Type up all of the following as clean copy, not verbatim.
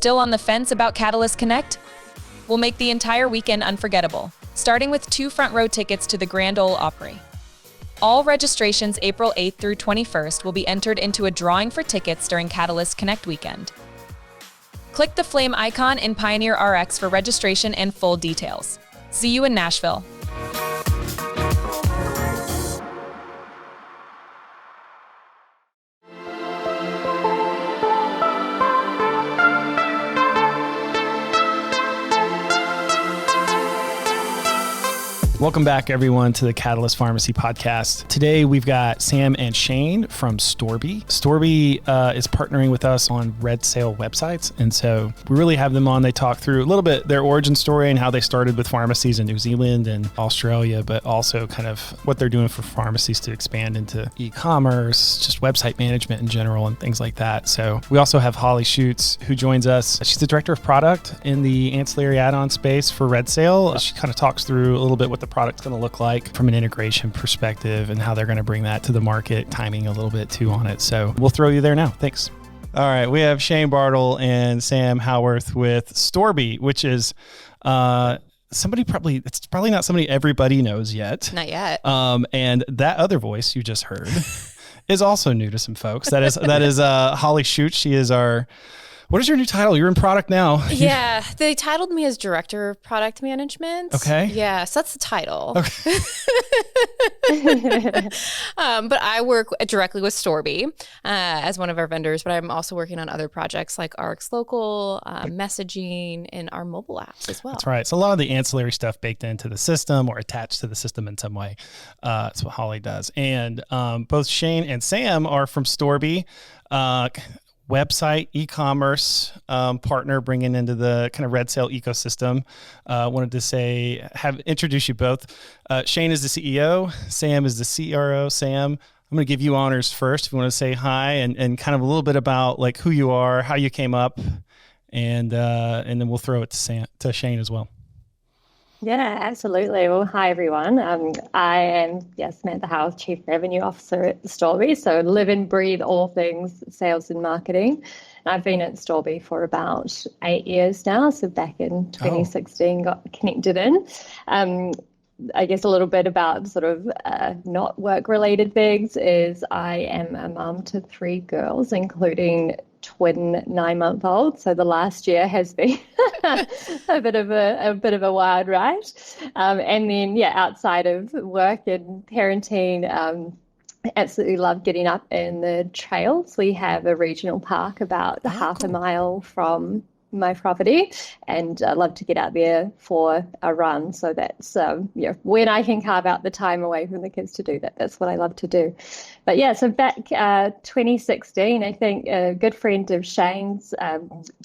Still on the fence about Catalyst Connect? We'll make the entire weekend unforgettable, starting with 2 front-row tickets to the Grand Ole Opry. All registrations April 8th through 21st will be entered into a drawing for tickets during Catalyst Connect weekend. Click the flame icon in Pioneer RX for registration and full details. See you in Nashville. Welcome back, everyone, to the Catalyst Pharmacy Podcast. Today, we've got Sam and Shane from Storby. Storby is partnering with us on Red Sale websites, and so we really have them on. They talk through a little bit their origin story and how they started with pharmacies in New Zealand and Australia, but also kind of what they're doing for pharmacies to expand into e-commerce, just website management in general, and things like that. So we also have Holly Schutz, who joins us. She's the director of product in the ancillary add-on space for Red Sale. She kind of talks through a little bit what the product's going to look like from an integration perspective and how they're going to bring that to the market, timing a little bit too on it. So we'll throw you there now. Thanks. All right. We have Shane Bartle and Sam Howarth with Storby, which is it's probably not somebody everybody knows yet. Not yet. And that other voice you just heard is also new to some folks. That is Holly Schutz. She is what is your new title? You're in product now. Yeah, they titled me as Director of Product Management. Okay. Yeah, so that's the title. Okay. But I work directly with Storby as one of our vendors, but I'm also working on other projects like RX Local, messaging, and our mobile apps as well. That's right. So a lot of the ancillary stuff baked into the system or attached to the system in some way. That's what Holly does. And both Shane and Sam are from Storby. Website e-commerce partner bringing into the kind of Red Sale ecosystem. Wanted to introduce you both. Shane is the CEO. Sam is the CRO. Sam, I'm going to give you honors first. If you want to say hi and kind of a little bit about like who you are, how you came up, and then we'll throw it to Shane as well. Yeah, absolutely. Well, hi, everyone. I am, Samantha Howard, Chief Revenue Officer at Storby. So live and breathe all things sales and marketing. And I've been at Storby for about 8 years now. So back in 2016, got connected in. I guess a little bit about sort of not work-related things is I am a mum to 3 girls, including twin 9-month-olds. So the last year has been a bit of a wild ride. And then, outside of work and parenting, absolutely love getting up in the trails. We have a regional park about half a mile from my property, and I love to get out there for a run. So that's when I can carve out the time away from the kids to do that, that's what I love to do. But so back 2016, I think a good friend of Shane's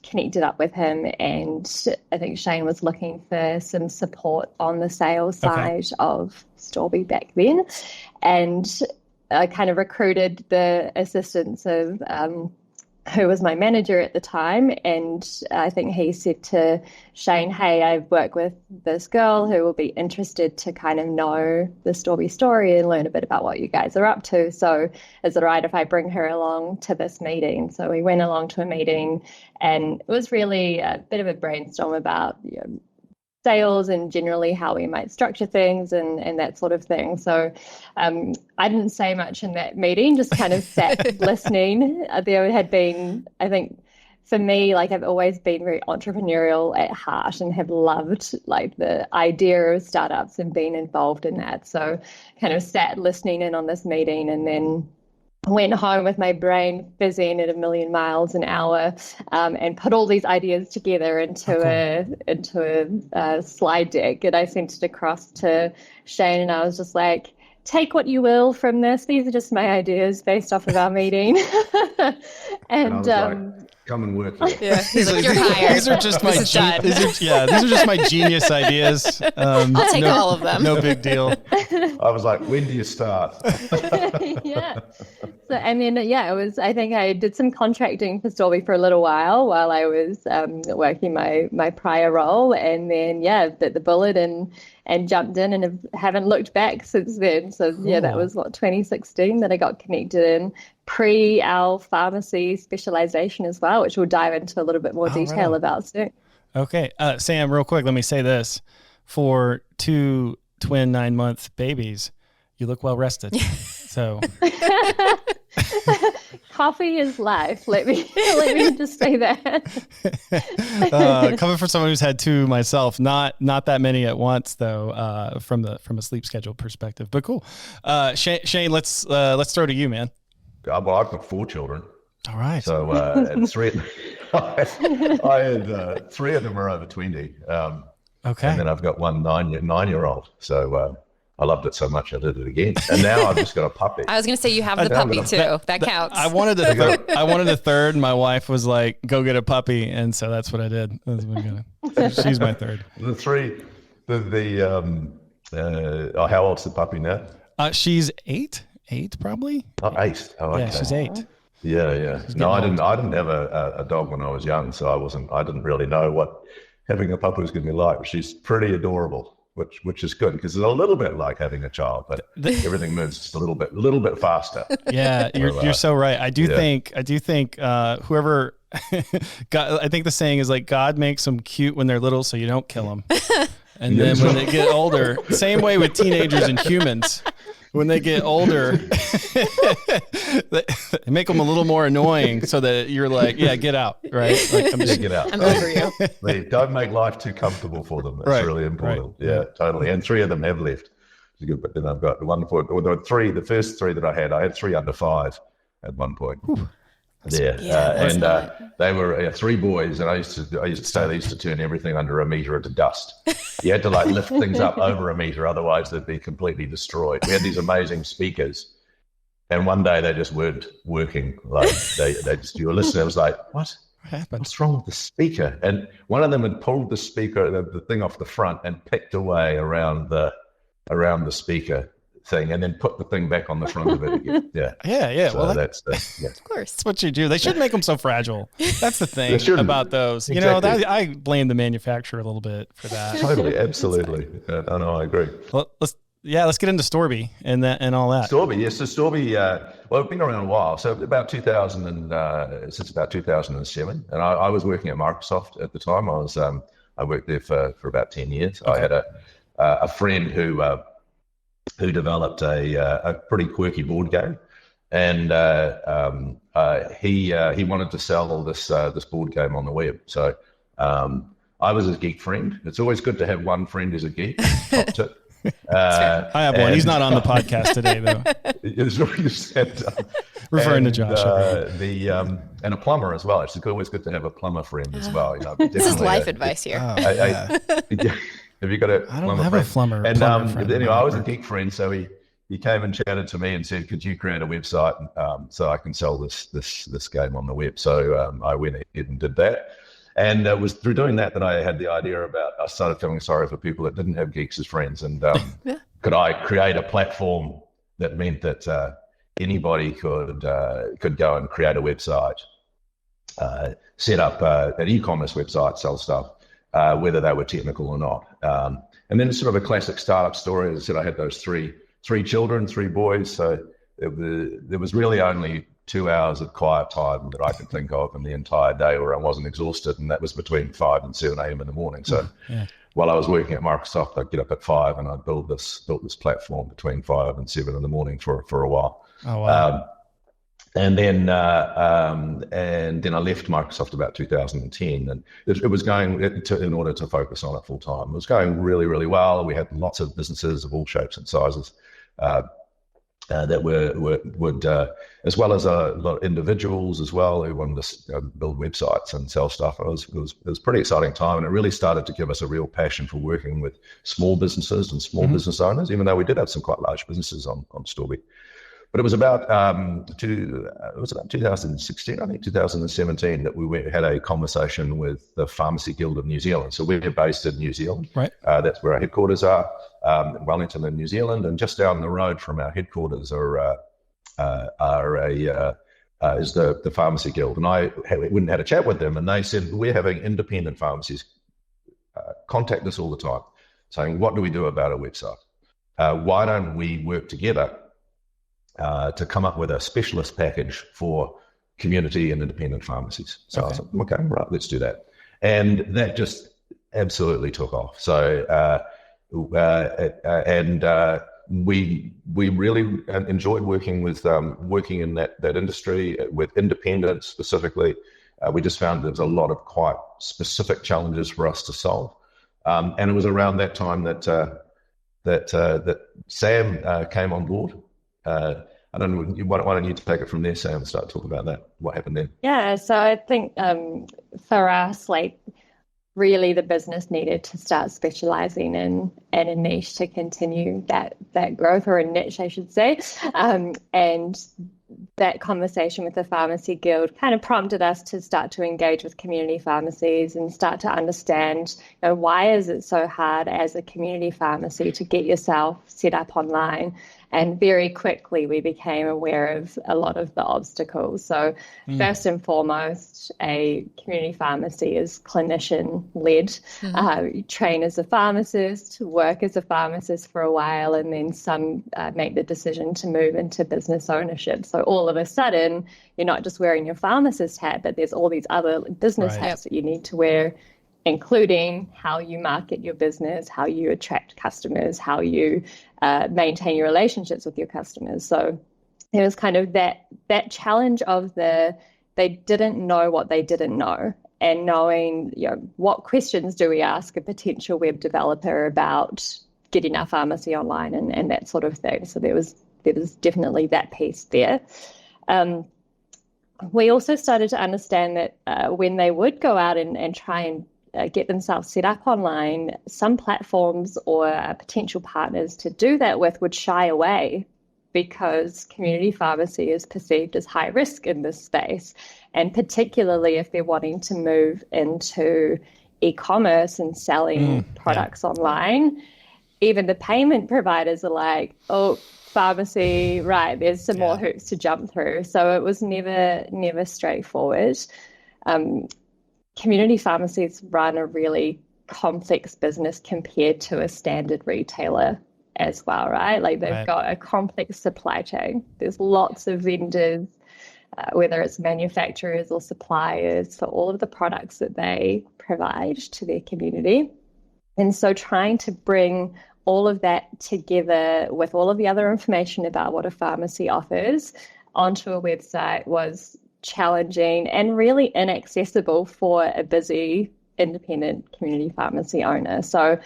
connected up with him, and I think Shane was looking for some support on the sales side of Storby back then, and I kind of recruited the assistance of who was my manager at the time. And I think he said to Shane, hey, I've worked with this girl who will be interested to kind of know the Storby story and learn a bit about what you guys are up to. So is it all right if I bring her along to this meeting? So we went along to a meeting, and it was really a bit of a brainstorm about sales and generally how we might structure things and that sort of thing. So I didn't say much in that meeting, just kind of sat listening. There had been, I think, for me, like I've always been very entrepreneurial at heart and have loved like the idea of startups and being involved in that. So kind of sat listening in on this meeting, and then went home with my brain buzzing at 1,000,000 miles an hour, and put all these ideas together into a slide deck, and I sent it across to Shane, and I was just like, take what you will from this. These are just my ideas based off of our meeting. and come and work here. Yeah, he's like, you're hired. These are just my these are just my genius ideas. I'll take all of them. No big deal. I was like, when do you start? Yeah. So, and then, it was, I think I did some contracting for Storby for a little while I was working my prior role, and then, bit the bullet and jumped in and haven't looked back since then. So, that was 2016 that I got connected in. pre our pharmacy specialization as well, which we'll dive into a little bit more detail about soon. Okay. Sam, real quick, let me say this. For 2 twin 9-month babies, you look well rested. So coffee is life. Let me just say that. Coming from someone who's had 2 myself, not that many at once though, from a sleep schedule perspective. But cool. Shane, let's throw to you, man. Well, I've got 4 children. All right. So and 3, I had 3 of them are over 20. Okay. And then I've got one 9-year-old. So I loved it so much I did it again. And now I've just got a puppy. I was going to say you have the puppy too. That counts. I wanted a third. My wife was like, "Go get a puppy," and so that's what I did. She's my third. The 3, how old's the puppy now? She's 8 probably. Oh, 8. Oh, okay. Yeah, she's 8. Yeah. No, I didn't have a dog when I was young, so I didn't really know what having a puppy was going to be like. But she's pretty adorable, which is good because it's a little bit like having a child, but everything moves just a little bit faster. Yeah, you're so right. I do think whoever God, I think the saying is like God makes them cute when they're little, so you don't kill them, and then when they get older, same way with teenagers and humans. When they get older, they make them a little more annoying so that you're like, yeah, get out, right? Like, get out. I'm over you. They don't make life too comfortable for them. That's really important. Right. Yeah, totally. And 3 of them have left. But then I've got the first 3 that I had 3 under 5 at one point. Whew. They were 3 boys, and I used to say they used to turn everything under a meter into dust. You had to like lift things up over a meter, otherwise they'd be completely destroyed. We had these amazing speakers, and one day they just weren't working. Like they just, you were listening, I was like, what happened? What's wrong with the speaker? And one of them had pulled the speaker, the thing off the front, and picked away around the speaker thing, and then put the thing back on the front of it again. Yeah. So well, that's of course. That's what you do. They should make them so fragile. That's the thing about those. Exactly. You know, I blame the manufacturer a little bit for that. Totally, absolutely. I agree. Well, let's get into Storby and all that. Storby, yes. So Storby, well, it's been around a while. So about since about 2007, and I was working at Microsoft at the time. I worked there for about 10 years. Okay. I had a friend who developed a pretty quirky board game, and he wanted to sell this board game on the web. So I was his geek friend. It's always good to have one friend who's a geek. Top tip. I have one. He's not on the podcast today, though. Referring to Josh. And a plumber as well. It's always good to have a plumber friend as well. You know, this is life advice here. Have you got a I don't have a plumber. And friend anyway, I was a geek friend, so he came and chatted to me and said, "Could you create a website so I can sell this game on the web?" So I went ahead and did that. And it was through doing that I had the idea about, I started feeling sorry for people that didn't have geeks as friends. And could I create a platform that meant that anybody could go and create a website, set up an e-commerce website, sell stuff, whether they were technical or not. And then it's sort of a classic startup story. As I said, I had those three children, 3 boys. So there was really only 2 hours of quiet time that I could think of in the entire day where I wasn't exhausted, and that was between 5 and 7 a.m. in the morning. So while I was working at Microsoft, I'd get up at 5 and I'd build this platform between 5 and 7 in the morning for a while. Oh, wow. And then I left Microsoft about 2010, and it was going in order to focus on it full time. It was going really, really well. We had lots of businesses of all shapes and sizes that would as well as a lot of individuals as well who wanted to build websites and sell stuff. It was a pretty exciting time, and it really started to give us a real passion for working with small businesses and small business owners, even though we did have some quite large businesses on Storby. But it was about 2016, I think 2017, that we had a conversation with the Pharmacy Guild of New Zealand. So we're based in New Zealand. Right. That's where our headquarters are, in Wellington in New Zealand. And just down the road from our headquarters is the Pharmacy Guild. And I went and had a chat with them, and they said, we're having independent pharmacies contact us all the time, saying, what do we do about a website? Why don't we work together to come up with a specialist package for community and independent pharmacies. So I was like, okay, right, let's do that. And that just absolutely took off. So, we really enjoyed working in that industry with independents specifically. We just found there was a lot of quite specific challenges for us to solve. And it was around that time that Sam came on board. I don't know, why don't you take it from there, Sam, and start talking about that, what happened then? Yeah, so I think for us, really the business needed to start specializing in a niche to continue that growth, or a niche, I should say. And that conversation with the Pharmacy Guild kind of prompted us to start to engage with community pharmacies and start to understand, why is it so hard as a community pharmacy to get yourself set up online? And very quickly, we became aware of a lot of the obstacles. So first and foremost, a community pharmacy is clinician-led. You train as a pharmacist, work as a pharmacist for a while, and then some make the decision to move into business ownership. So all of a sudden, you're not just wearing your pharmacist hat, but there's all these other business hats that you need to wear, including how you market your business, how you attract customers, how you maintain your relationships with your customers. So there was kind of that challenge of they didn't know what they didn't know, and knowing, what questions do we ask a potential web developer about getting our pharmacy online and that sort of thing. So there was definitely that piece there. We also started to understand that when they would go out and try and get themselves set up online, some platforms or potential partners to do that with would shy away because community pharmacy is perceived as high risk in this space. And particularly if they're wanting to move into e-commerce and selling products online, even the payment providers are like, oh, pharmacy, right, there's some more hoops to jump through. So it was never straightforward. Community pharmacies run a really complex business compared to a standard retailer as well, right? They've got a complex supply chain. There's lots of vendors, whether it's manufacturers or suppliers, for all of the products that they provide to their community. And so trying to bring all of that together with all of the other information about what a pharmacy offers onto a website was challenging and really inaccessible for a busy independent community pharmacy owner. So,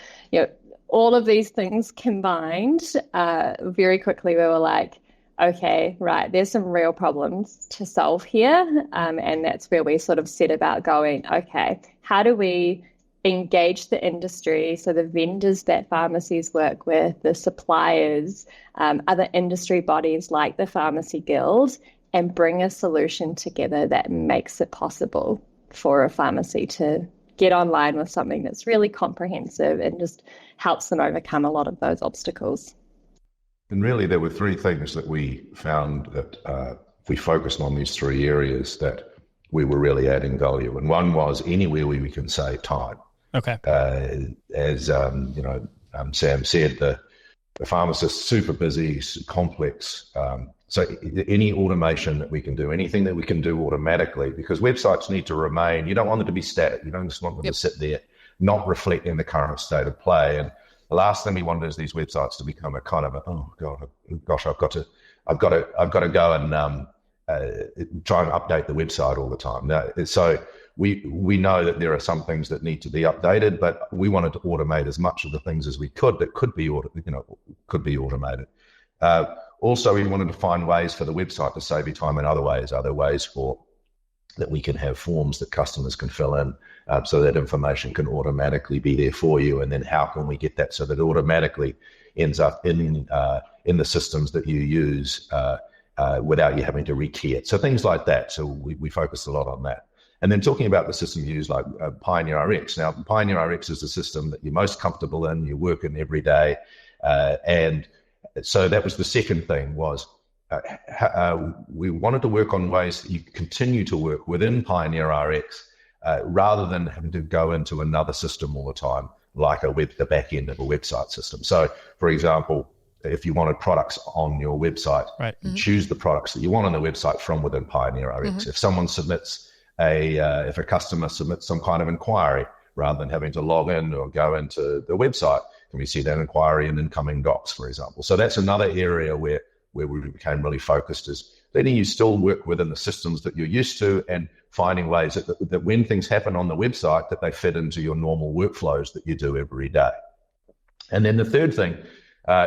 all of these things combined, very quickly we were like, okay, right, there's some real problems to solve here. And that's where we sort of set about going, okay, how do we engage the industry, so the vendors that pharmacies work with, the suppliers, other industry bodies like the Pharmacy Guild, and bring a solution together that makes it possible for a pharmacy to get online with something that's really comprehensive and just helps them overcome a lot of those obstacles. And really, there were three things that we found that if we focused on these three areas, that we were really adding value. And one was anywhere where we can save time. Okay. As Sam said, the pharmacist's super busy, complex. So any automation that we can do, anything that we can do automatically, because websites need to remain, you don't want them to be static. You don't just want them to sit there, not reflecting the current state of play. And the last thing we want is these websites to become a kind of I've got to go and try and update the website all the time. Now, so we know that there are some things that need to be updated, but we wanted to automate as much of the things as we could that could be automated. Also, we wanted to find ways for the website to save you time in other ways for that we can have forms that customers can fill in, so that information can automatically be there for you. And then how can we get that so that it automatically ends up in the systems that you use without you having to rekey it? So things like that. So we focused a lot on that. And then talking about the systems you use like Pioneer RX. Now, Pioneer RX is the system that you're most comfortable in, you work in every day. And so that was the second thing was we wanted to work on ways that you continue to work within Pioneer RX rather than having to go into another system all the time, like the back end of a website system. So, for example, if you wanted products on your website, Right. you choose the products that you want on the website from within Pioneer RX. If someone submits if a customer submits some kind of inquiry, rather than having to log in or go into the website, can we see that inquiry in incoming docs, for example? So that's another area where we became really focused, is letting you still work within the systems that you're used to and finding ways that when things happen on the website, that they fit into your normal workflows that you do every day. And then the third thing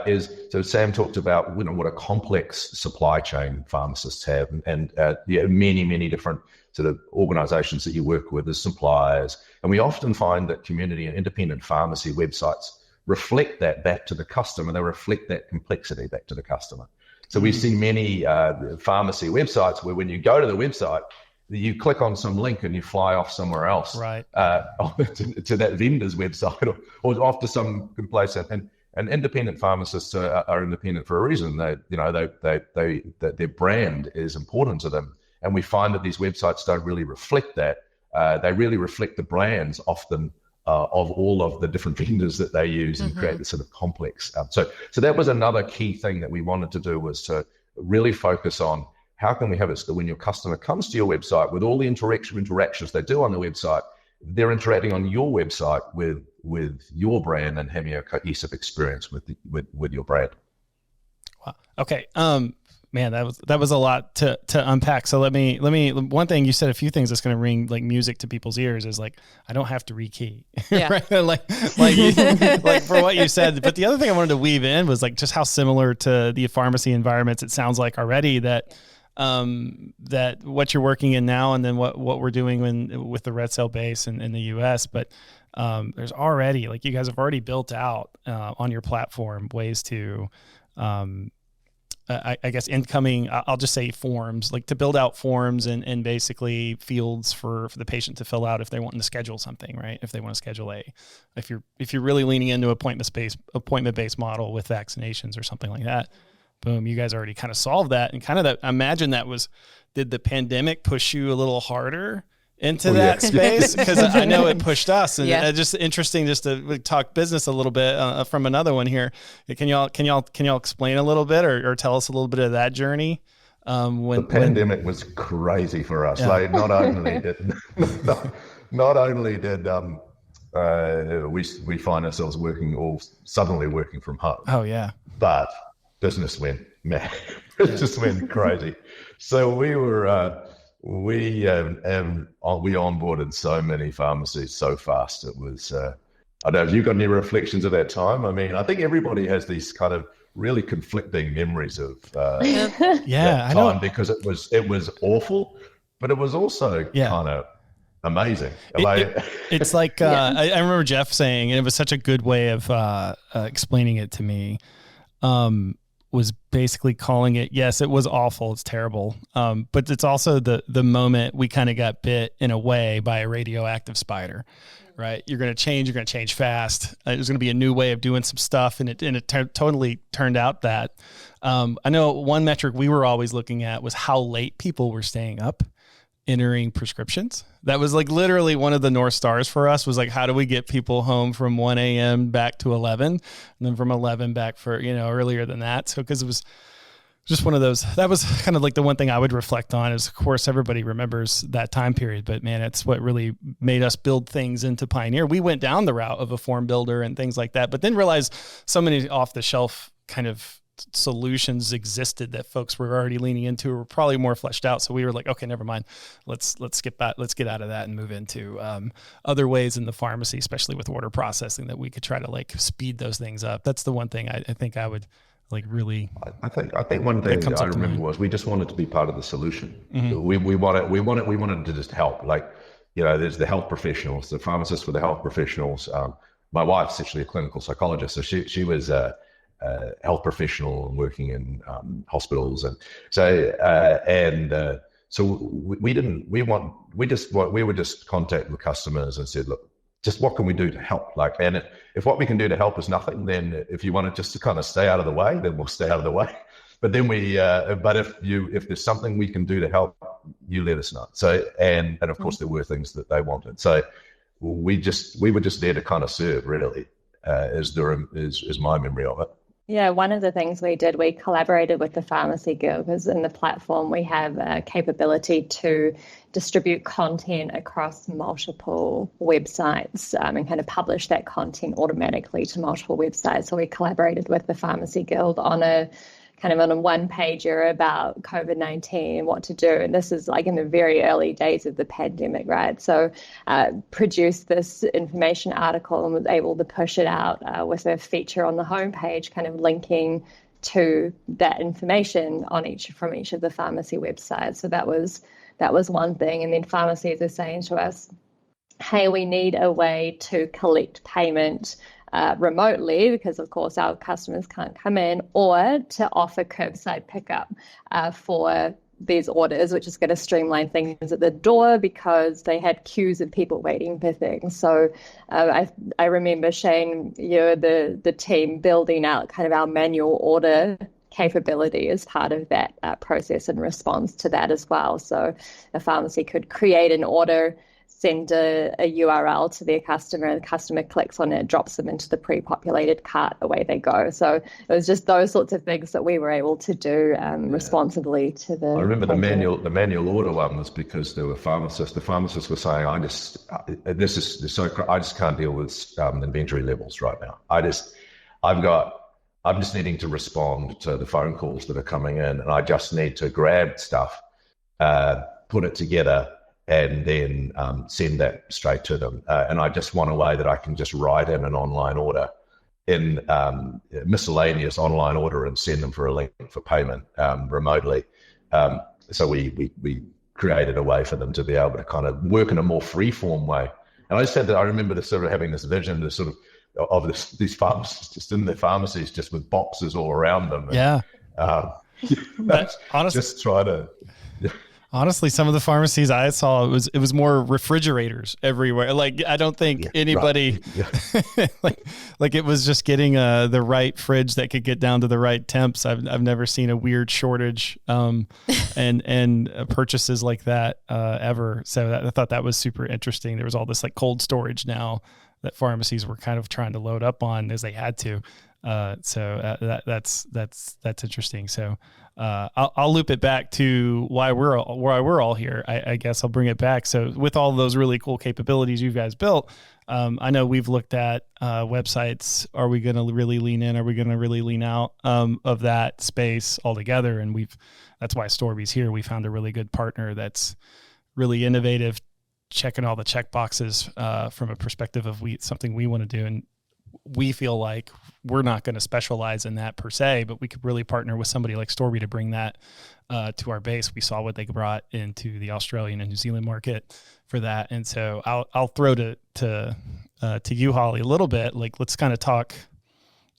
is, so Sam talked about what a complex supply chain pharmacists have, and many, many different sort of organizations that you work with as suppliers. And we often find that community and independent pharmacy websites reflect that back to the customer. They reflect that complexity back to the customer. So we see many pharmacy websites where when you go to the website, you click on some link and you fly off somewhere else, Right. To that vendor's website or off to some good place. And independent pharmacists are independent for a reason. Their brand is important to them. And we find that these websites don't really reflect that. They really reflect the brands often of all of the different vendors that they use and create this sort of complex. So that was another key thing that we wanted to do, was to really focus on how can we have it so that when your customer comes to your website, with all the interactions they do on the website, they're interacting on your website with your brand and having a cohesive experience with your brand. Wow. Okay. Man, that was a lot to unpack. So let me, one thing, you said a few things that's going to ring like music to people's ears, is like, I don't have to rekey, Yeah. right? like for what you said. But the other thing I wanted to weave in was like just how similar to the pharmacy environments it sounds like already, that what you're working in now, and then what we're doing with the Red Cell base in the US. But there's already, like, you guys have already built out on your platform ways to, I guess, incoming, I'll just say forms, like to build out forms and basically fields for the patient to fill out if they want to schedule something, right? If they want to schedule if you're really leaning into appointment-based model with vaccinations or something like that, boom, you guys already kind of solved that. And kind of that, I imagine did the pandemic push you a little harder into that space? Because I know it pushed us, and just interesting just to talk business a little bit from another one here. Can y'all explain a little bit or tell us a little bit of that journey? The pandemic was crazy for us. Yeah. Like not only did we find ourselves suddenly working from home. Oh yeah, but business went mad. It just went crazy. So we were. We onboarded so many pharmacies so fast. It was, I don't know if you've got any reflections of that time. I mean, I think everybody has these kind of really conflicting memories of that time, because it was awful, but it was also kind of amazing. It's like, I remember Jeff saying, and it was such a good way of explaining it to me, was basically calling it, yes, it was awful, it's terrible, but it's also the moment we kind of got bit in a way by a radioactive spider, right? You're going to change fast. There's going to be a new way of doing some stuff, and it totally turned out that. I know one metric we were always looking at was how late people were staying up entering prescriptions. That was like literally one of the North Stars for us, was like, how do we get people home from 1 a.m. back to 11, and then from 11 back for, earlier than that. So, cause it was just one of those, that was kind of like the one thing I would reflect on is, of course, everybody remembers that time period, but man, it's what really made us build things into Pioneer. We went down the route of a form builder and things like that, but then realized so many off the shelf kind of solutions existed that folks were already leaning into, were probably more fleshed out. So we were like, okay, never mind. Let's get back. Let's get out of that and move into other ways in the pharmacy, especially with order processing, that we could try to like speed those things up. That's the one thing I think I would like really. I think one thing I remember was we just wanted to be part of the solution. Mm-hmm. We wanted to just help. Like, there's the health professionals, the pharmacists were the health professionals. My wife's actually a clinical psychologist, so she was health professional and working in hospitals, and so we would just contact the customers and said, look, just what can we do to help? Like, and if what we can do to help is nothing, then if you want to just to kind of stay out of the way, then we'll stay out of the way. But then but if there's something we can do to help, you let us know. So and of course there were things that they wanted. So we were just there to kind of serve, really, is my memory of it. Yeah, one of the things we did, we collaborated with the Pharmacy Guild because in the platform we have a capability to distribute content across multiple websites and kind of publish that content automatically to multiple websites. So we collaborated with the Pharmacy Guild on a one-pager about COVID-19 and what to do. And this is like in the very early days of the pandemic, right? So produced this information article and was able to push it out with a feature on the homepage, kind of linking to that information from each of the pharmacy websites. So that was one thing. And then pharmacies are saying to us, hey, we need a way to collect payment remotely because, of course, our customers can't come in, or to offer curbside pickup for these orders, which is going to streamline things at the door because they had queues of people waiting for things. So I remember, Shane, you're the team building out kind of our manual order capability as part of that process in response to that as well. So a pharmacy could create an order, send a URL to their customer, and the customer clicks on it, drops them into the pre-populated cart, away they go. So it was just those sorts of things that we were able to do responsibly to the. I remember the manual order one was because there were pharmacists. The pharmacists were saying, I just can't deal with inventory levels right now. I'm just needing to respond to the phone calls that are coming in, and I just need to grab stuff, put it together, and then send that straight to them. And I just want a way that I can just write in an online order, in miscellaneous online order, and send them for a link for payment remotely. So we created a way for them to be able to kind of work in a more free-form way. And I just had that. I remember having this vision, of these pharmacists just in their pharmacies, just with boxes all around them. Yeah. Honestly, just try to. Honestly, some of the pharmacies I saw, it was more refrigerators everywhere. Like, I don't think anybody, like it was just getting the right fridge that could get down to the right temps. I've never seen a weird shortage and purchases like that ever. So I thought that was super interesting. There was all this like cold storage now that pharmacies were kind of trying to load up on as they had to. That's interesting. So I'll loop it back to why we're all here. I guess I'll bring it back. So with all those really cool capabilities you guys built, I know we've looked at websites. Are we going to really lean in? Are we going to really lean out of that space altogether? And that's why Storby's here. We found a really good partner that's really innovative, checking all the check boxes from a perspective of something we want to do. And we feel like we're not going to specialize in that per se, but we could really partner with somebody like Storby to bring that to our base. We saw what they brought into the Australian and New Zealand market for that. And so I'll throw to you, Holly, a little bit. Like, let's kind of talk.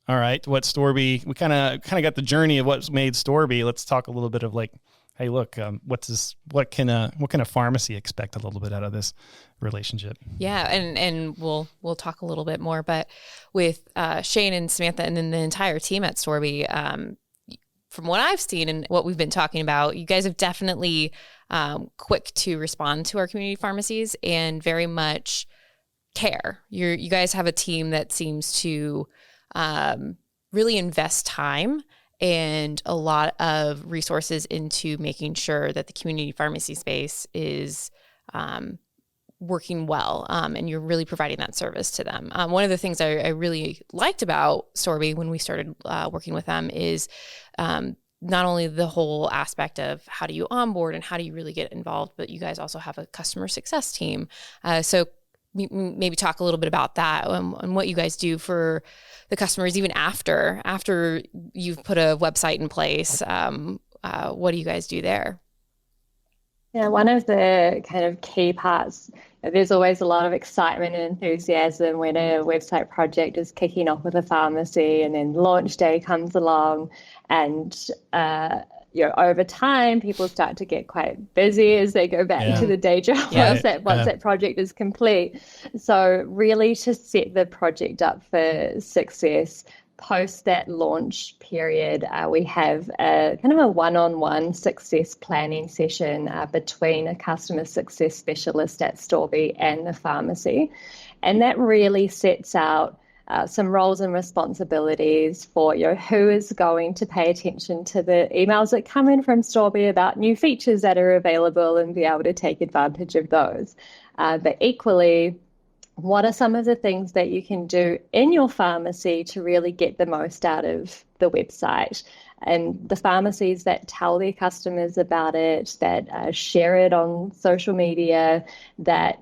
All right, what Storby, we kind of got the journey of what's made Storby. Let's talk a little bit of like, hey, look, what can a pharmacy expect a little bit out of this relationship? Yeah, and we'll talk a little bit more, but with Shane and Samantha and then the entire team at Storby, from what I've seen and what we've been talking about, you guys have definitely quick to respond to our community pharmacies and very much care. You guys have a team that seems to really invest time and a lot of resources into making sure that the community pharmacy space is working well, and you're really providing that service to them. One of the things I really liked about Storby when we started working with them is not only the whole aspect of how do you onboard and how do you really get involved, but you guys also have a customer success team. So maybe talk a little bit about that and what you guys do for the customers, even after you've put a website in place. What do you guys do there? Yeah, one of the kind of key parts, there's always a lot of excitement and enthusiasm when a website project is kicking off with a pharmacy, and then launch day comes along, and over time, people start to get quite busy as they go back to the day job once that project is complete. So really to set the project up for success, post that launch period, we have a kind of a one-on-one success planning session between a customer success specialist at Storby and the pharmacy. And that really sets out some roles and responsibilities for who is going to pay attention to the emails that come in from Storby about new features that are available and be able to take advantage of those. But equally, what are some of the things that you can do in your pharmacy to really get the most out of the website? And the pharmacies that tell their customers about it, that share it on social media, that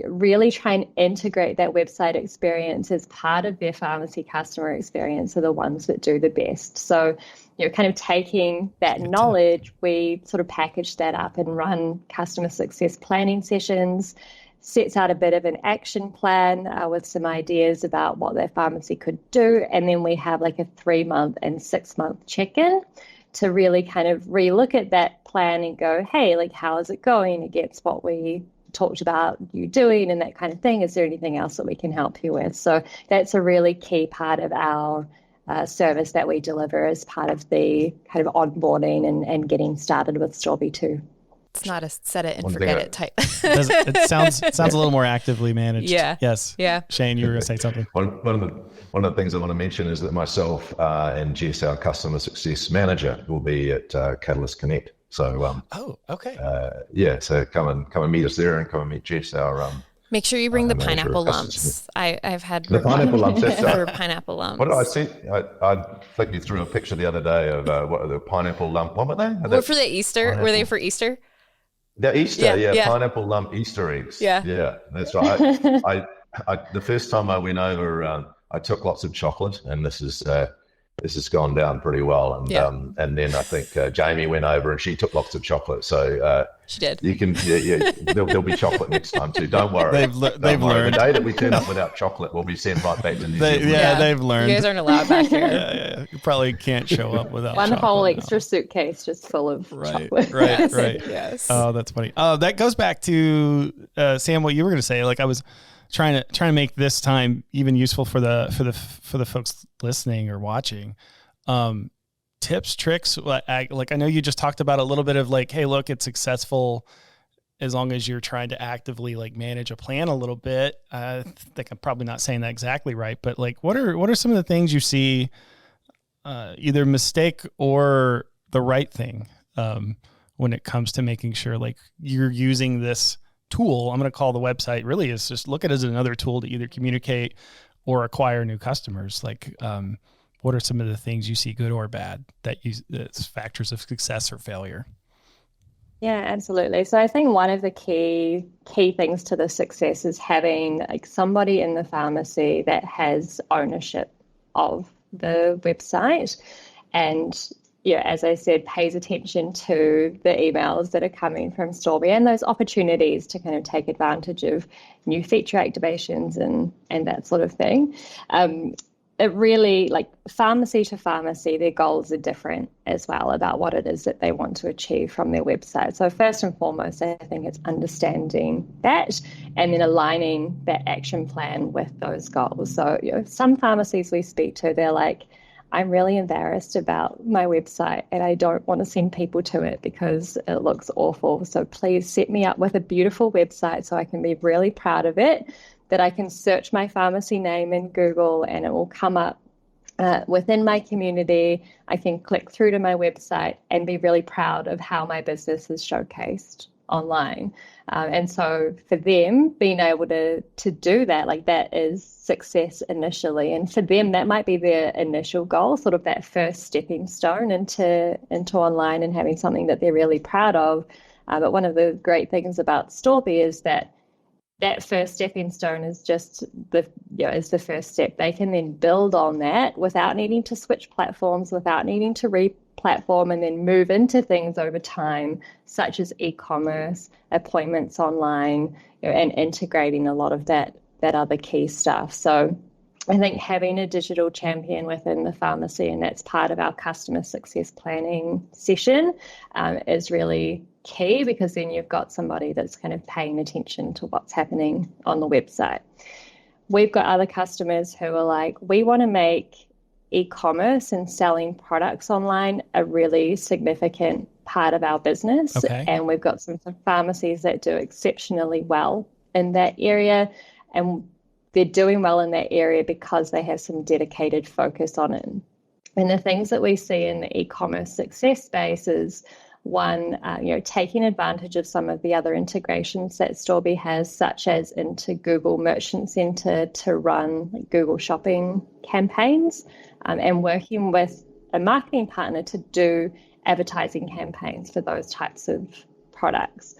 really try and integrate that website experience as part of their pharmacy customer experience are the ones that do the best. So, kind of taking that knowledge, we sort of package that up and run customer success planning sessions, sets out a bit of an action plan with some ideas about what their pharmacy could do. And then we have like a 3-month and 6-month check-in to really kind of relook at that plan and go, hey, like, how is it going against what we talked about you doing and that kind of thing? Is there anything else that we can help you with? So that's a really key part of our service that we deliver as part of the kind of onboarding and getting started with Storby too. It's not a set it and forget it type. It sounds a little more actively managed. Yeah. Yes. Yeah. Shane, you were going to say something. One of the things I want to mention is that myself and Jess, our customer success manager, will be at Catalyst Connect. So okay. So come and meet us there, and come and meet Jess, our Make sure you bring the pineapple lumps. I've had the pineapple lumps. That's for pineapple lumps. What did I see? I flicked you through a picture the other day of what the pineapple lump. What were they? Were for the Easter? Were they for Easter? The Easter, yeah. Pineapple lump Easter eggs. Yeah, that's right. I the first time I went over, I took lots of chocolate, and this has gone down pretty well. And and then I think Jamie went over and she took lots of chocolate. So she did. You can there'll be chocolate next time too. Don't worry. They've learned. The day that we turn up without chocolate, we'll be sent right back to New Zealand. They've learned. You guys aren't allowed back here. Yeah. You probably can't show up without one chocolate whole now. extra suitcase just full of chocolate. Right. Yes. Oh, that's funny. Oh, that goes back to Sam, what you were going to say. Like I was trying to make this time even useful for the folks listening or watching. Tips, tricks. I know you just talked about a little bit of like, hey, look, it's successful as long as you're trying to actively like manage a plan a little bit. I think I'm probably not saying that exactly right, but like, what are some of the things you see, either mistake or the right thing, when it comes to making sure like you're using this tool? I'm going to call the website really is just look at it as another tool to either communicate or acquire new customers. Like, what are some of the things you see, good or bad, that's factors of success or failure? Yeah, absolutely. So I think one of the key things to the success is having like somebody in the pharmacy that has ownership of the website and, as I said, pays attention to the emails that are coming from Storby and those opportunities to kind of take advantage of new feature activations and that sort of thing. It really, like pharmacy to pharmacy, their goals are different as well about what it is that they want to achieve from their website. So first and foremost, I think it's understanding that and then aligning that action plan with those goals. So, some pharmacies we speak to, they're like, I'm really embarrassed about my website and I don't want to send people to it because it looks awful. So please set me up with a beautiful website so I can be really proud of it, that I can search my pharmacy name in Google and it will come up within my community. I can click through to my website and be really proud of how my business is showcased online. And so for them, being able to do that, like that is success initially. And for them, that might be their initial goal, sort of that first stepping stone into online and having something that they're really proud of. But one of the great things about Storby is that first stepping stone is just is the first step. They can then build on that without needing to switch platforms, without needing to re-platform, and then move into things over time, such as e-commerce, appointments online, and integrating a lot of that other key stuff. So I think having a digital champion within the pharmacy, and that's part of our customer success planning session, is really key, because then you've got somebody that's kind of paying attention to what's happening on the website. We've got other customers who are like, we want to make e-commerce and selling products online a really significant part of our business. Okay. And we've got some pharmacies that do exceptionally well in that area. And they're doing well in that area because they have some dedicated focus on it. And the things that we see in the e-commerce success space is one, taking advantage of some of the other integrations that Storby has, such as into Google Merchant Center to run like Google Shopping campaigns, and working with a marketing partner to do advertising campaigns for those types of products.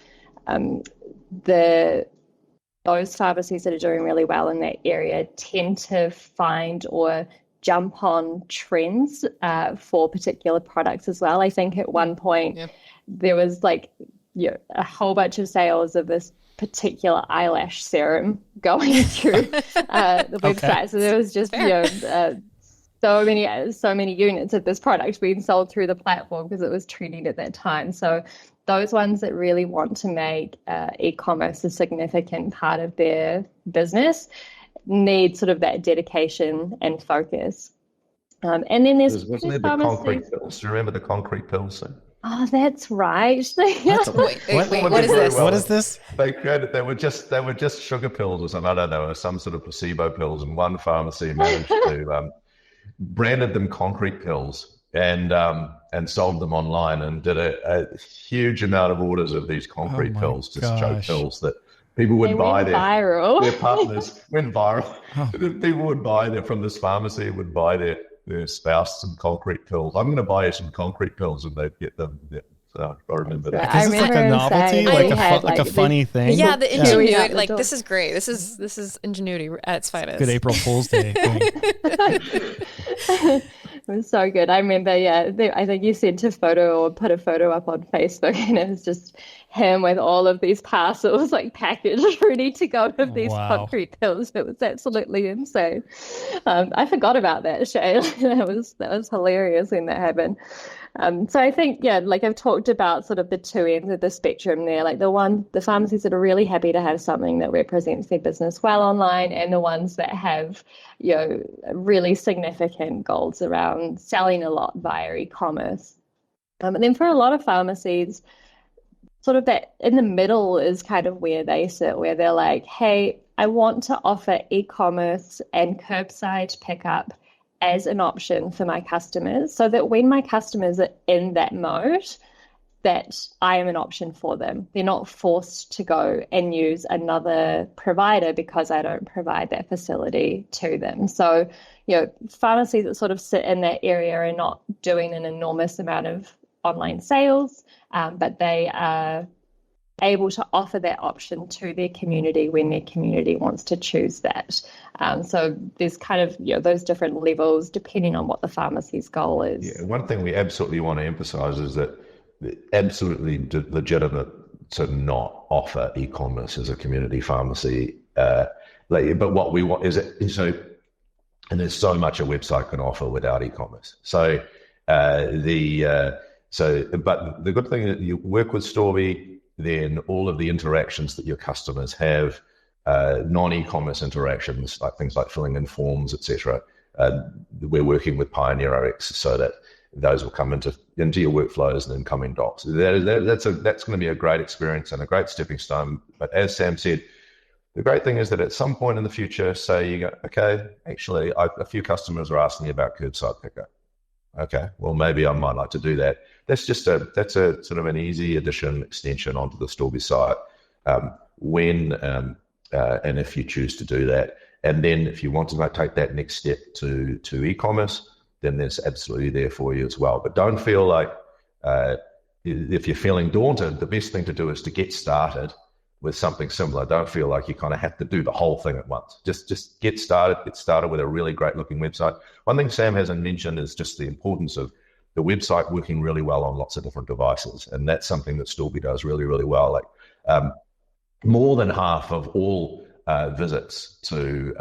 Those pharmacies that are doing really well in that area tend to find or jump on trends for particular products as well. I think at one point there was like a whole bunch of sales of this particular eyelash serum going through the website. So there was just so many units of this product being sold through the platform because it was trending at that time. So those ones that really want to make e-commerce a significant part of their business need sort of that dedication and focus. And then wasn't there the concrete pills? Do you remember the concrete pills? Oh, that's right. Wait, what is this? What is this? They were just sugar pills or something. I don't know, some sort of placebo pills. And one pharmacy managed to branded them concrete pills and sold them online and did a huge amount of orders of these concrete pills, just choke pills that people would buy their partners went viral. People would buy from this pharmacy, would buy their spouse some concrete pills. I'm going to buy you some concrete pills, and they'd get them. Yeah. So I remember that. Is this like a novelty, like a funny thing? Yeah, the ingenuity. Like this is great. This is ingenuity at its finest. Good April Fool's Day thing. It was so good. I remember, I think you sent a photo or put a photo up on Facebook, and it was just him with all of these parcels like packaged, ready to go with these concrete pills. It was absolutely insane. I forgot about that, Shay. that was hilarious when that happened. So I think, like I've talked about sort of the two ends of the spectrum there, like the pharmacies that are really happy to have something that represents their business well online, and the ones that have, really significant goals around selling a lot via e-commerce. And then for a lot of pharmacies, sort of that in the middle is kind of where they sit, where they're like, hey, I want to offer e-commerce and curbside pickup as an option for my customers, so that when my customers are in that mode, that I am an option for them. They're not forced to go and use another provider because I don't provide that facility to them. So, pharmacies that sort of sit in that area are not doing an enormous amount of online sales, but they are able to offer that option to their community when their community wants to choose that. So there's kind of those different levels depending on what the pharmacy's goal is. Yeah, one thing we absolutely want to emphasize is that absolutely legitimate to not offer e-commerce as a community pharmacy. But what we want is and there's so much a website can offer without e-commerce. But the good thing is that you work with Storby, then all of the interactions that your customers have, non-e-commerce interactions, like things like filling in forms, etc. We're working with Pioneer RX so that those will come into your workflows and then come in docs. That's going to be a great experience and a great stepping stone. But as Sam said, the great thing is that at some point in the future, say you go, okay, actually, a few customers are asking about curbside pickup. Okay, well, maybe I might like to do that. That's a sort of an easy extension onto the Storby site when and if you choose to do that. And then if you want to take that next step to e-commerce, then there's absolutely there for you as well. But don't feel like if you're feeling daunted, the best thing to do is to get started with something similar. Don't feel like you kind of have to do the whole thing at once. Just get started with a really great looking website. One thing Sam hasn't mentioned is just the importance of the website working really well on lots of different devices. And that's something that Storby does really, really well. Like more than half of all visits to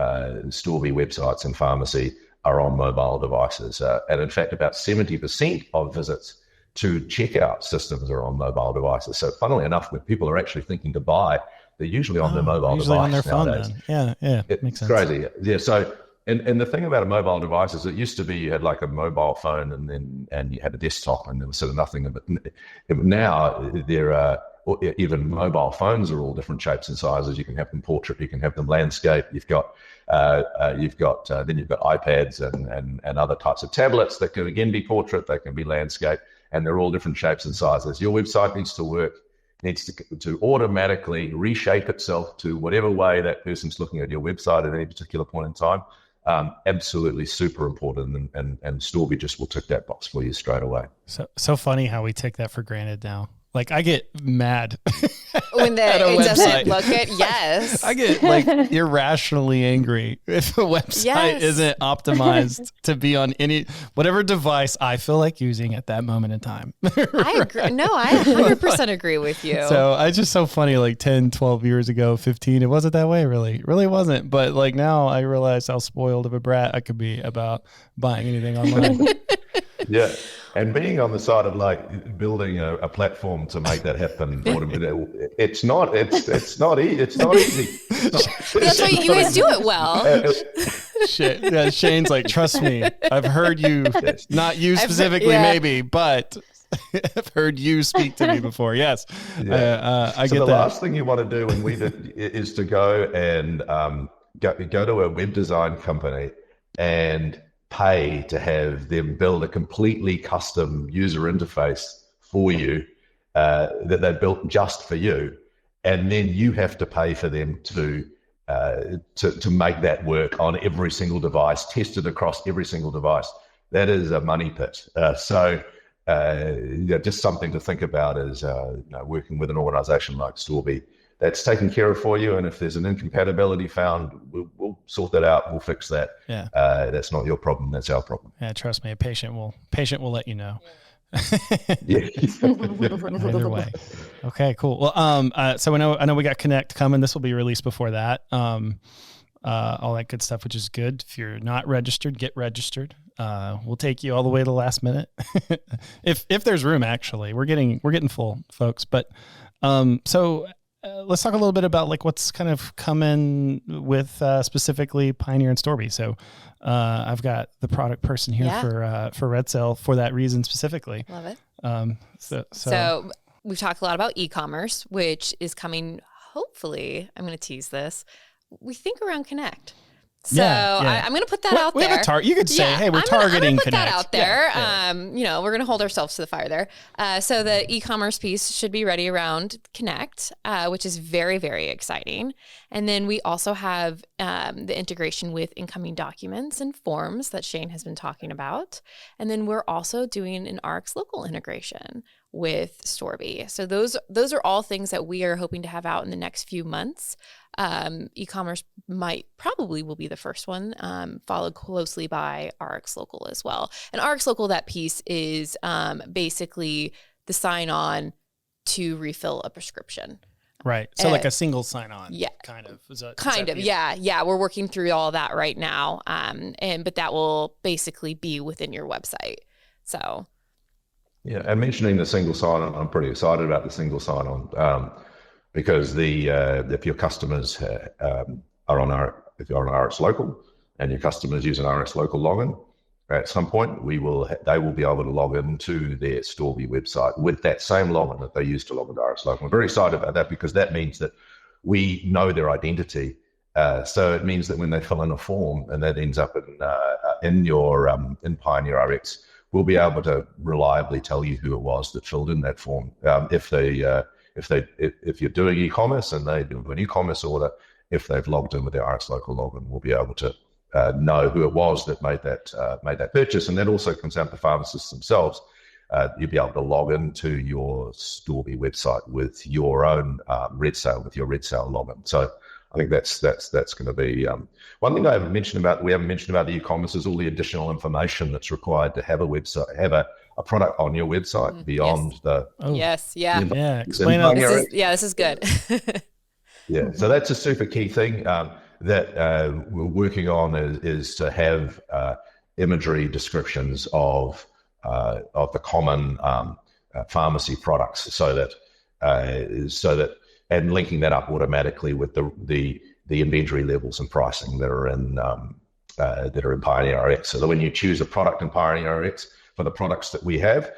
Storby websites and pharmacy are on mobile devices. And in fact, about 70% of visits to checkout systems are on mobile devices. So funnily enough, when people are actually thinking to buy, they're usually on their mobile device on their phone nowadays. Then. Yeah, makes sense. Crazy. Yeah, so and the thing about a mobile device is it used to be you had like a mobile phone and you had a desktop and there was sort of nothing of it. Now there are or even mobile phones are all different shapes and sizes. You can have them portrait, you can have them landscape. You've got iPads and other types of tablets that can again be portrait, they can be landscape, and they're all different shapes and sizes. Your website needs to work, needs to automatically reshape itself to whatever way that person's looking at your website at any particular point in time. Absolutely super important, and Storby just will tick that box for you straight away. So funny how we take that for granted now. Like I get mad when it doesn't look it. Yes, I get like irrationally angry if a website isn't optimized to be on whatever device I feel like using at that moment in time. I agree. No, I 100% agree with you. So it's just so funny. Like 10, 12 years ago, 15, it wasn't that way. Really wasn't. But like now, I realize how spoiled of a brat I could be about buying anything online. Yeah. And being on the side of like building a platform to make that happen, it's not easy. That's why you guys do it well. Shane's like, trust me, I've heard you, not you specifically, maybe, but I've heard you speak to me before. Yes. Yeah. I get the that. last thing you want to do when we did is to go and go to a web design company and pay to have them build a completely custom user interface for you that they built just for you, and then you have to pay for them to make that work on every single device, tested across every single device. That is a money pit. Just something to think about is working with an organization like Storby that's taken care of for you. And if there's an incompatibility found, we'll sort that out. We'll fix that. Yeah. That's not your problem. That's our problem. Yeah. Trust me. A patient will let you know. Yeah. Either way. Okay, cool. Well, so I know we got Connect coming. This will be released before that. All that good stuff, which is good. If you're not registered, get registered. We'll take you all the way to the last minute. if there's room, actually, we're getting full, folks. But, let's talk a little bit about like what's kind of coming with specifically Pioneer and Storby. So I've got the product person here for Red Sale for that reason specifically. Love it. So we've talked a lot about e-commerce, which is coming, hopefully, I'm going to tease this, we think around Connect. So I'm going to put that out there. We have a you could say, hey, we're targeting put Connect. That out there. Yeah. We're going to hold ourselves to the fire there. So the e-commerce piece should be ready around Connect, which is very, very exciting. And then we also have the integration with incoming documents and forms that Shane has been talking about. And then we're also doing an RX Local integration with Storby. So those are all things that we are hoping to have out in the next few months. E-commerce probably will be the first one, followed closely by RX Local as well. And RX Local, that piece is basically the sign-on to refill a prescription. Right. So like a single sign-on. Yeah. Kind of. Yeah. We're working through all that right now. But that will basically be within your website. So. Yeah. And mentioning the single sign-on, I'm pretty excited about the single sign-on. Because if your customers are on if you're on RX Local and your customers use an RX Local login, at some point they will be able to log into their Storby website with that same login that they used to log into RX Local. I'm very excited about that because that means that we know their identity. So it means that when they fill in a form and that ends up in Pioneer RX, we'll be able to reliably tell you who it was that filled in that form. If you're doing e-commerce and they do an e-commerce order, if they've logged in with their RX Local login, we'll be able to know who it was that made that purchase. And that also comes down to pharmacists themselves. You'll be able to log into your Storby website with your own Red Sale, with your Red Sale login. So I think that's going to be one thing we haven't mentioned about the e-commerce is all the additional information that's required to have a website, have a product on your website beyond the. Oh. Yes. Yeah. Yeah. Explain it. This is good. Yeah. So that's a super key thing that we're working on is to have imagery descriptions of the common pharmacy products so that and linking that up automatically with the inventory levels and pricing that are in Pioneer RX. So that when you choose a product in Pioneer RX for the products that we have,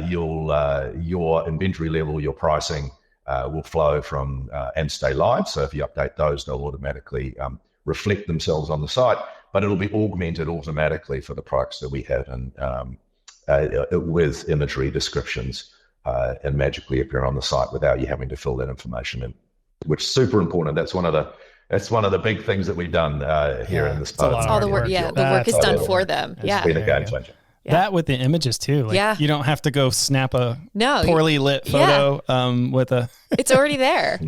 your inventory level, your pricing will flow from and stay live. So if you update those, they'll automatically reflect themselves on the site, but it'll be augmented automatically for the products that we have and with imagery descriptions and magically appear on the site without you having to fill that information in, which is super important. That's one of the big things that we've done here in this part. All the work, the work is done for them. It's been a game changer. Yeah. That with the images too. Like, you don't have to go snap a poorly lit photo with a. It's already there.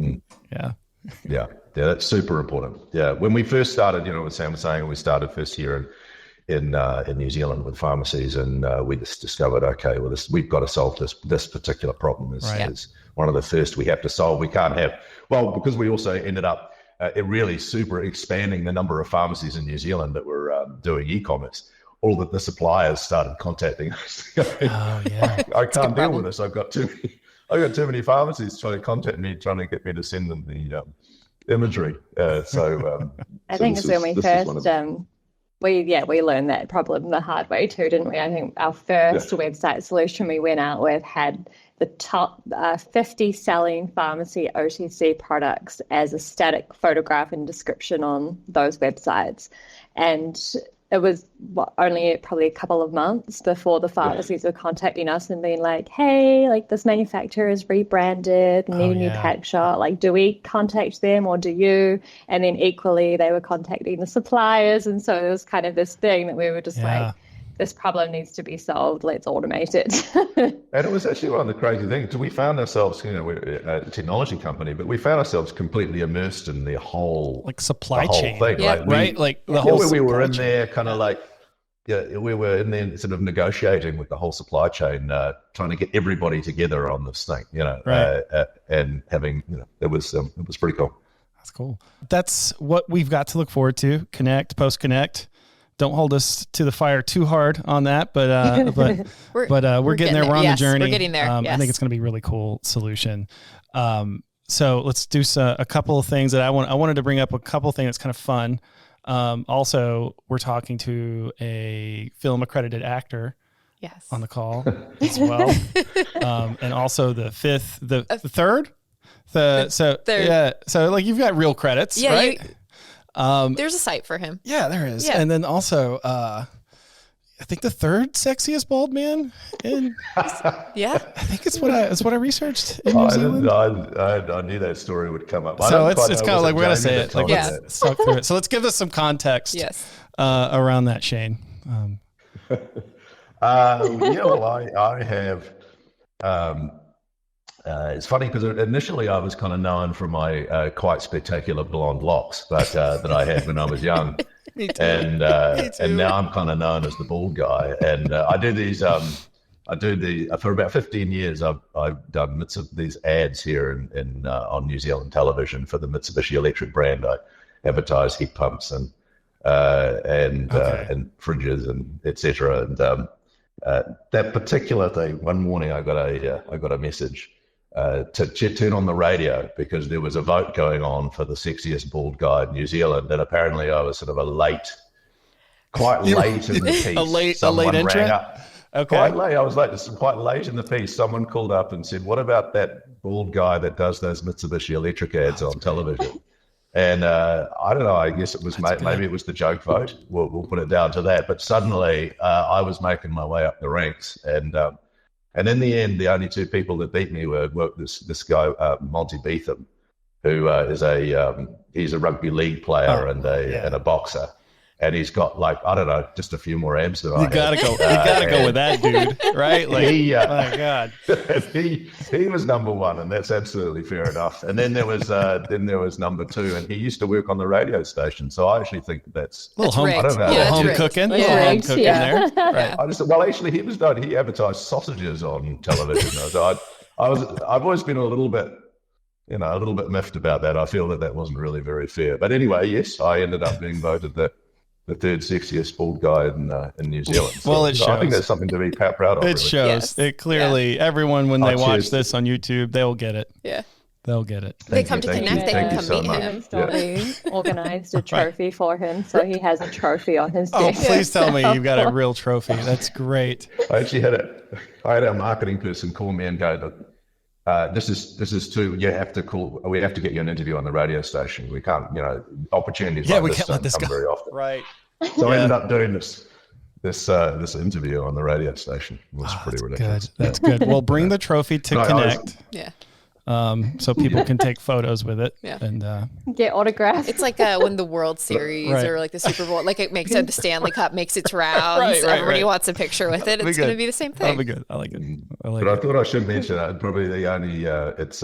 Yeah, that's super important. Yeah, when we first started, what Sam was saying, we started first here in New Zealand with pharmacies, and we just discovered, okay, well, we've got to solve this particular problem. Is one of the first we have to solve. We can't have because we also ended up really super expanding the number of pharmacies in New Zealand that were doing e-commerce. All the suppliers started contacting us. I can't deal with this. I've got too many pharmacies trying to contact me, trying to get me to send them the imagery. I think it's when we first we learned that problem the hard way too, didn't we? I think our first website solution we went out with had the top 50 selling pharmacy OTC products as a static photograph and description on those websites, and it was only probably a couple of months before the pharmacies were contacting us and being like, hey, like this manufacturer is rebranded, need a new pack shot. Like, do we contact them or do you? And then equally, they were contacting the suppliers. And so it was kind of this thing that we were just like, this problem needs to be solved. Let's automate it. And it was actually one of the crazy things. We found ourselves, we're a technology company, but we found ourselves completely immersed in the whole supply chain thing. Yeah. The whole we were in there kind of we were in there sort of negotiating with the whole supply chain, trying to get everybody together on this thing, and having, it was pretty cool. That's cool. That's what we've got to look forward to. Connect, post Connect. Don't hold us to the fire too hard on that, but we're getting there. We're on the journey. We're getting there. I think it's going to be a really cool solution. So let's do a couple of things that I wanted to bring up. A couple of things that's kind of fun. Also, we're talking to a film accredited actor. Yes. On the call as well, and also the third. So like you've got real credits, right? There's a site for him. Yeah, there is. Yeah. And then also, I think the third sexiest bald man in. I think it's what I researched in New Zealand. I knew that story would come up. So it's kind of like we're gonna say it. Like, let's talk through it. So let's give us some context. Yes. Around that, Shane. I have. It's funny because initially I was kind of known for my quite spectacular blonde locks, but that I had when I was young, and now I'm kind of known as the bald guy. And I do these. For about 15 years. I've done these ads here on New Zealand television for the Mitsubishi Electric brand. I advertise heat pumps and fridges and etc. And that particular thing. One morning I got a message. To turn on the radio because there was a vote going on for the sexiest bald guy in New Zealand, and apparently I was sort of quite late in the piece. a late entrant. Okay. Quite late. I was quite late in the piece. Someone called up and said, "What about that bald guy that does those Mitsubishi Electric ads on television?" And I don't know. I guess it was maybe it was the joke vote. We'll put it down to that. But suddenly I was making my way up the ranks, and in the end, the only two people that beat me were this guy, Monty Beetham, who is he's a rugby league player and a boxer. And he's got just a few more abs than I have. You gotta go with that dude, right? Like, my God. he was number one, and that's absolutely fair enough. And then there was number two, and he used to work on the radio station. So I actually think that's a little home. I don't know. Yeah, home cooking. There. Right. Actually, he was done. He advertised sausages on television. So I've always been a little bit miffed about that. I feel that wasn't really very fair. But anyway, yes, I ended up being voted the third sexiest bald guy in New Zealand. Well, it shows. I think that's something to be proud of. It shows. Yes. It clearly, everyone, when they watch this on YouTube, they'll get it. Yeah. They'll get it. They come to connect. They can come meet him. Storby organized a trophy for him, so he has a trophy on his desk. Oh, please tell me you've got a real trophy. That's great. I actually had a marketing person call me and go, look, this is too. You have to call. We have to get you an interview on the radio station. We can't. Opportunities like we this can't let don't this come go. very often. Right. So I ended up doing this interview on the radio station. It was pretty ridiculous. Good. That's good. Well, bring the trophy to No, Connect. Yeah. So people can take photos with it. Yeah. And Get autographs. It's like when the World Series Right. or like the Super Bowl, like it makes it, the Stanley Cup makes its rounds. Right, Everybody right. wants a picture with it. That'll be It's going to good. be the same that'll thing. be good. I like it. But I thought I should mention probably the only it's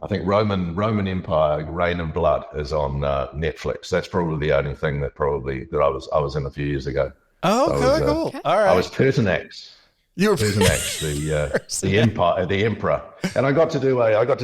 I think Roman Empire Reign and Blood is on Netflix. That's probably the only thing that I was in a few years ago. Oh, So I was, cool. All right. I was Pertinax. You were Pertinax, the emperor, and I got to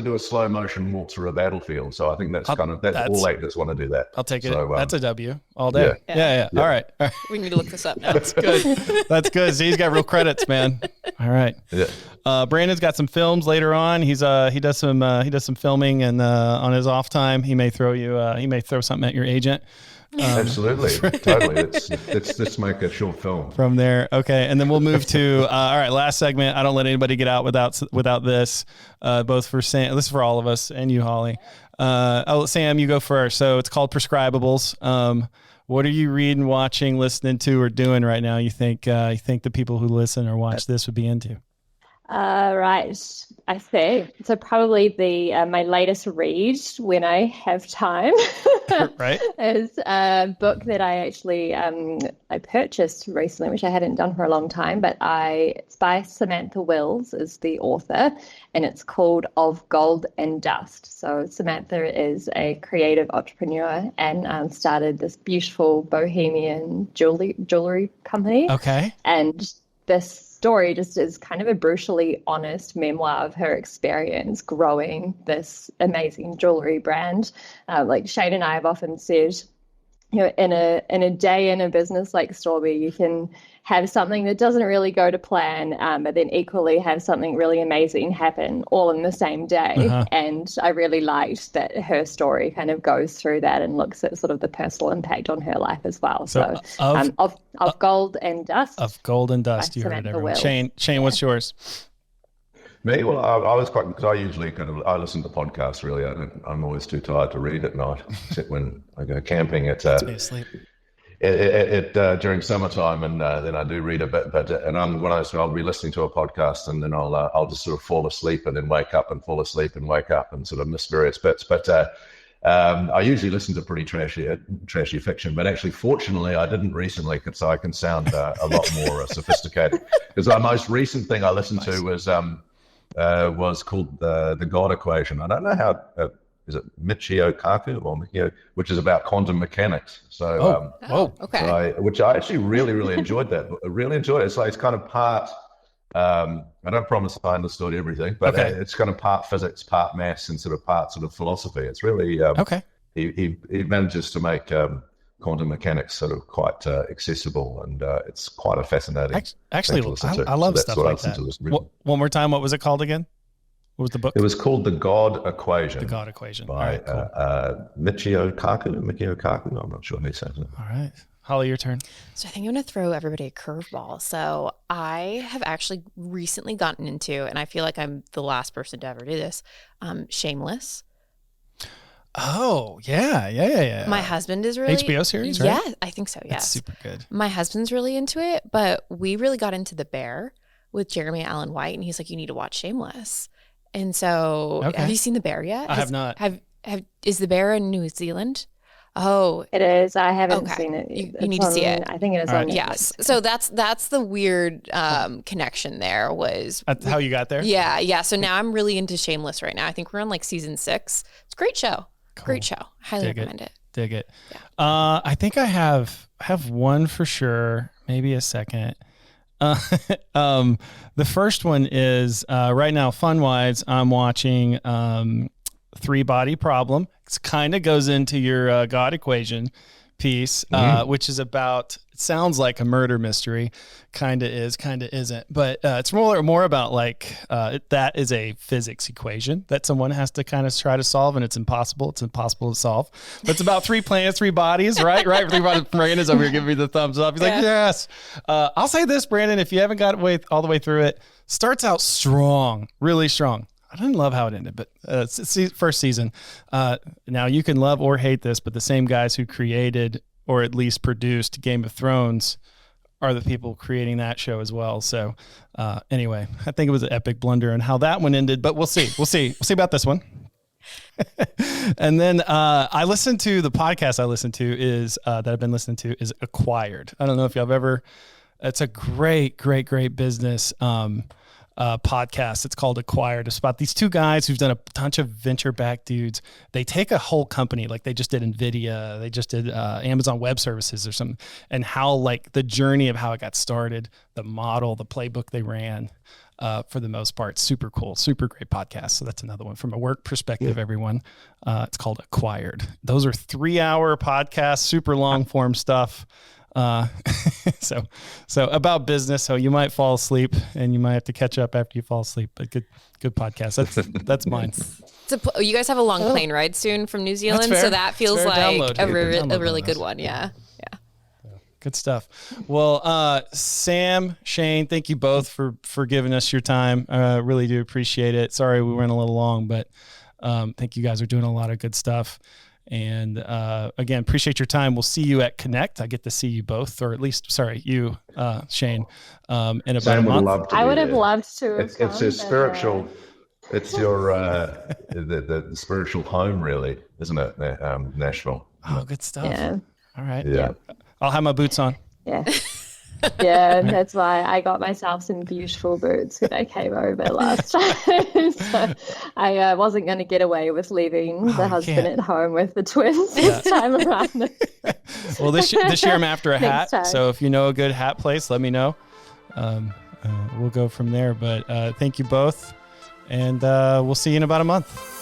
do a slow motion walk through a battlefield. So I think that's all actors want to do that. I'll take it. So, that's a W all day. yeah. Yeah. All right. We need to look this up now. That's good. That's good. So he's got real credits, man. All right. Yeah. Brandon's got some films later on. He does some filming, and on his off time, he may throw something at your agent. Absolutely, totally. Let's make a short film From there, okay, and then we'll move to all right. Last segment. I don't let anybody get out without this. Both for Sam, this is for all of us, and you, Holly. Sam, you go first. So it's called Prescribables. What are you reading, watching, listening to, or doing right now? You think the people who listen or watch this would be into? Right, I see. So probably my latest read when I have time Right. is a book that I actually I purchased recently, which I hadn't done for a long time. But it's by Samantha Wills is the author, and it's called Of Gold and Dust. So Samantha is a creative entrepreneur and started this beautiful bohemian jewelry company. Okay. And this story just is kind of a brutally honest memoir of her experience growing this amazing jewelry brand. Like Shane and I have often said, in a day in a business like Storby, you can have something that doesn't really go to plan, but then equally have something really amazing happen all in the same day. Uh-huh. And I really liked that her story kind of goes through that and looks at sort of the personal impact on her life as well. So, of Gold and Dust. Of Gold and Dust, you heard it, Samantha everyone. Wills. Shane, what's yours? Me? Well, I was quite, because I usually I listen to podcasts really. I'm always too tired to read at night, except when I go camping. It's Stay asleep. during summertime, and then I do read a bit. But I'll be listening to a podcast, and then I'll just sort of fall asleep, and then wake up and fall asleep and wake up and sort of miss various bits. But I usually listen to pretty trashy fiction. But actually, fortunately, I didn't recently, so I can sound a lot more sophisticated. Because the most recent thing I listened to was called The God Equation. I don't know how. Is it Michio Kaku or Michio, which is about quantum mechanics? So, Okay. which I actually really, really enjoyed that. I really enjoyed it. It's kind of part. I don't promise I understood everything, but it's kind of part physics, part maths, and part philosophy. It's really Okay. He manages to make quantum mechanics sort of quite accessible, and it's quite a fascinating. Actually, thing to listen to. I love So stuff that's what I like listen that. to this- One more time, what was it called again? What was the book? It was called The God Equation. The God Equation. All By right, cool. Michio Kaku. I'm not sure how he says it. All right. Holly, your turn. So I think I'm going to throw everybody a curveball. So I have actually recently gotten into, and I feel like I'm the last person to ever do this, Shameless. Oh, yeah. My husband is really HBO series, right? Yeah, I think so. Yes, That's super good. My husband's really into it, but we really got into The Bear with Jeremy Allen White, and he's like, "You need to watch Shameless." And so, Okay. Have you seen The Bear yet? I have not. Is The Bear in New Zealand? Oh, It is. I haven't Okay. seen it. You It's need to see it. I think it is All on right. Netflix. yes. So that's the weird connection there was. That's how you got there? Yeah. So now I'm really into Shameless right now. I think we're on like season 6. It's a great show. Great show. Highly Dig it. recommend it. Dig it. Yeah. I think I have one for sure, maybe a second. The first one is right now, fun-wise, I'm watching Three Body Problem. It kind of goes into your God Equation piece, which is about, it sounds like a murder mystery, kind of is, kind of isn't, but it's more about like that is a physics equation that someone has to kind of try to solve, and it's impossible to solve, but it's about 3 planets, 3 bodies, right? Three bodies. Brandon's over here giving me the thumbs up. He's like, yes. I'll say this, Brandon, if you haven't got all the way through it, starts out strong, really strong. I didn't love how it ended, but first season. Now you can love or hate this, but the same guys who created or at least produced Game of Thrones are the people creating that show as well. So anyway, I think it was an epic blunder and how that one ended, but we'll see. We'll see about this one. And then I listened to the podcast that I've been listening to is Acquired. I don't know if y'all have ever, it's a great business podcast. It's called Acquired. It's about these two guys who've done a bunch of venture-backed dudes. They take a whole company, like they just did NVIDIA, they just did Amazon Web Services or something, and how like the journey of how it got started, the model, the playbook they ran, for the most part. Super cool, super great podcast. So that's another one from a work perspective, everyone. It's called Acquired. Those are 3-hour podcasts, super long form stuff. So about business. So you might fall asleep and you might have to catch up after you fall asleep, but good podcast. That's mine. You guys have a long plane ride soon from New Zealand. So that feels like a really good one. Yeah. Good stuff. Well, Sam, Shane, thank you both for giving us your time. Really do appreciate it. Sorry we went a little long, but think you guys are doing a lot of good stuff. And again, appreciate your time. We'll see you at Connect. I get to see you both, or at least, you, Shane, in about Sam a month. Loved to I would have there. loved to. It's a spiritual. It's your the spiritual home, really, isn't it? Nashville. Oh, good stuff. Yeah. All right. Yeah. I'll have my boots on. Yeah. Yeah, that's why I got myself some beautiful boots when I came over last time. So I wasn't going to get away with leaving the husband at home with the twins this time around. Well, this year I'm after a hat. time. So if you know a good hat place, let me know. We'll go from there. But thank you both. And we'll see you in about a month.